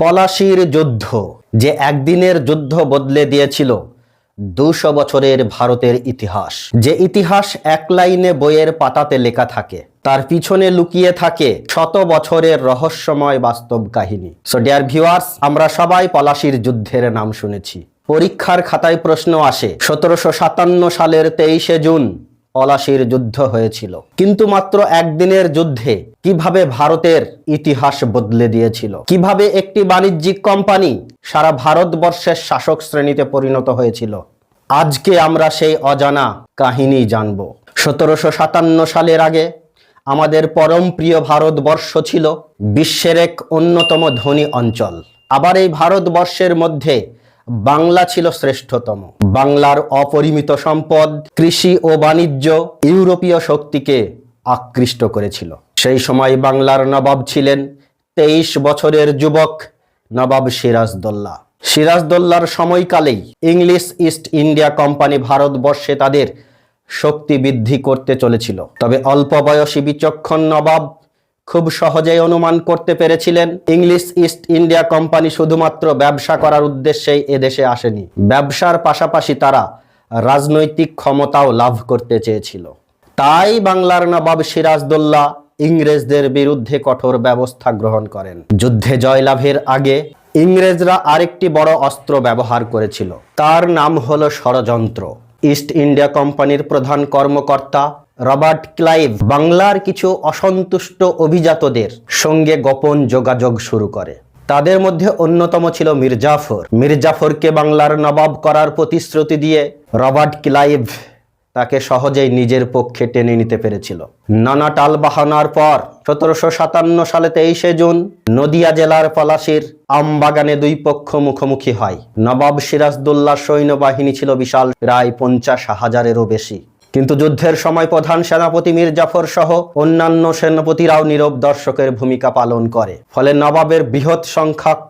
পলাশীর যুদ্ধ, যে একদিনের যুদ্ধ বদলে দিয়েছিল ২০০ বছরের ভারতের ইতিহাস। যে ইতিহাস এক লাইনে বইয়ের পাতাতে লেখা থাকে, তার পিছনে লুকিয়ে থাকে শত বছরের রহস্যময় বাস্তব কাহিনী। সো ডিয়ার ভিউয়ার্স, আমরা সবাই পলাশীর যুদ্ধের নাম শুনেছি। পরীক্ষার খাতায় প্রশ্ন আসে ১৭৫৭ সালের ২৩শে জুন পলাশীর যুদ্ধ হয়েছিল, কিন্তু মাত্র একদিনের যুদ্ধে কিভাবে ভারতের ইতিহাস বদলে দিয়েছিল, কিভাবে একটি বাণিজ্যিক কোম্পানি সারা ভারতবর্ষের শাসক শ্রেণীতে পরিণত হয়েছিল, আজকে আমরা সেই অজানা কাহিনী জানব। ১৭৫৭ সালের আগে আমাদের পরম প্রিয় ভারতবর্ষ ছিল বিশ্বের এক অন্যতম ধনী অঞ্চল। আবার এই ভারতবর্ষের মধ্যে বাংলা ছিল শ্রেষ্ঠতম। বাংলার অপরিমিত সম্পদ, কৃষি ও বাণিজ্য ইউরোপীয় শক্তিকে আকৃষ্ট করেছিল। সেই সময় বাংলার নবাব ছিলেন ২৩ বছরের যুবক নবাব সিরাজদৌল্লা। সিরাজদৌল্লার সময়কালেই ইংলিশ ইস্ট ইন্ডিয়া কোম্পানি ভারতবর্ষে তাদের শক্তি বৃদ্ধি করতে চলেছিল। তবে অল্প বয়সী বিচক্ষণ নবাব খুব সহজেই অনুমান করতে পেরেছিলেন ইংলিশ ইস্ট ইন্ডিয়া কোম্পানি শুধুমাত্র ব্যবসা করার উদ্দেশ্যেই এদেশে আসেনি, ব্যবসার পাশাপাশি তারা রাজনৈতিক ক্ষমতাও লাভ করতে চেয়েছিল। তাই বাংলার নবাব সিরাজদৌল্লা ইংরেজদের বিরুদ্ধে কঠোর ব্যবস্থা গ্রহণ করেন। যুদ্ধে জয়লাভের আগে ইংরেজরা আরেকটি বড় অস্ত্র ব্যবহার করেছিল, তার নাম হলো ষড়যন্ত্র। ইস্ট ইন্ডিয়া কোম্পানির প্রধান কর্মকর্তা রবার্ট ক্লাইভ বাংলার কিছু অসন্তুষ্ট অভিজাতদের সঙ্গে গোপন যোগাযোগ শুরু করে। তাদের মধ্যে অন্যতম ছিল মির্জাফর। মির্জাফরকে বাংলার নবাব করার প্রতিশ্রুতি দিয়ে রবার্ট ক্লাইভ তাকে সহজেই নিজের পক্ষে টেনে নিতে পেরেছিল। নানা টালবাহানার পর ১৭৫৭ সালে ২৩শে জুন নদিয়া জেলার পলাশীর আমবাগানে দুই পক্ষ মুখোমুখি হয়। নবাব সিরাজদৌল্লার সৈন্যবাহিনী ছিল বিশাল, প্রায় ৫০,০০০-এরও বেশি। কিন্তু যুদ্ধের সময় প্রধান সেনাপতি মির্জাফর সহ অন্যান্য সেনাপতিরাও নীরব দর্শকের ভূমিকা পালন করে। ফলে নবাবের বৃহৎ সংখ্যক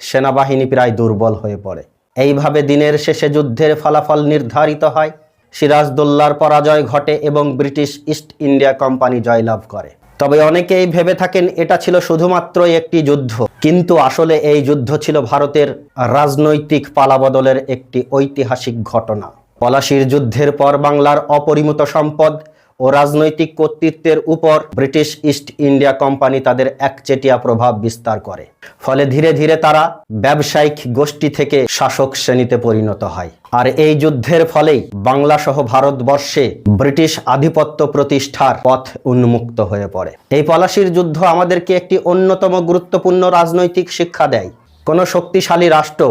সেনাবাহিনী প্রায় দুর্বল হয়ে পড়ে। এইভাবে দিনের শেষে যুদ্ধের ফলাফল নির্ধারিত হয়। সিরাজদৌল্লার পরাজয় ঘটে এবং ব্রিটিশ ইস্ট ইন্ডিয়া কোম্পানি জয়লাভ করে। তবে অনেকেই ভেবে থাকেন এটা ছিল শুধুমাত্র একটি যুদ্ধ, কিন্তু আসলে এই যুদ্ধ ছিল ভারতের রাজনৈতিক পালাবদলের একটি ঐতিহাসিক ঘটনা। পলাশীর যুদ্ধের পর বাংলার অপরিমিত সম্পদ ও রাজনৈতিক কর্তৃত্বের উপর ব্রিটিশ ইস্ট ইন্ডিয়া কোম্পানি তাদের একচেটিয়া প্রভাব বিস্তার করে। ফলে ধীরে ধীরে তারা ব্যবসায়িক গোষ্ঠী থেকে শাসক শ্রেণীতে পরিণত হয়। আর এই যুদ্ধের ফলেই বাংলা সহ ভারতবর্ষে ব্রিটিশ আধিপত্য প্রতিষ্ঠার পথ উন্মুক্ত হয়ে পড়ে। এই পলাশীর যুদ্ধ আমাদেরকে একটি অন্যতম গুরুত্বপূর্ণ রাজনৈতিক শিক্ষা দেয়। কোনো শক্তিশালী রাষ্ট্র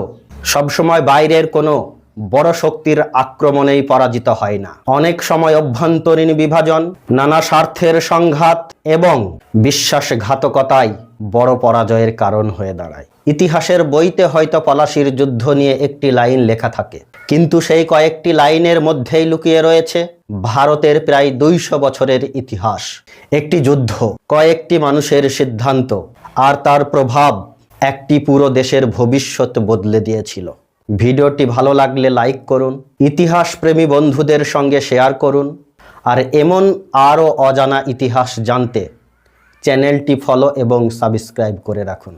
সবসময় বাইরের কোনো বড় শক্তির আক্রমণেই পরাজিত হয় না। অনেক সময় অভ্যন্তরীণ বিভাজন, নানা স্বার্থের সংঘাত এবং বিশ্বাসঘাতকতাই বড় পরাজয়ের কারণ হয়ে দাঁড়ায়। ইতিহাসের বইতে হয়তো পলাশীর যুদ্ধ নিয়ে একটি লাইন লেখা থাকে, কিন্তু সেই কয়েকটি লাইনের মধ্যেই লুকিয়ে রয়েছে ভারতের প্রায় ২০০ বছরের ইতিহাস। একটি যুদ্ধ, কয়েকটি মানুষের সিদ্ধান্ত আর তার প্রভাব একটি পুরো দেশের ভবিষ্যৎ বদলে দিয়েছিল। ভিডিওটি ভালো লাগলে লাইক করুন, ইতিহাস প্রেমী বন্ধুদের সঙ্গে শেয়ার করুন, আর এমন আরও অজানা ইতিহাস জানতে চ্যানেলটি ফলো এবং সাবস্ক্রাইব করে রাখুন।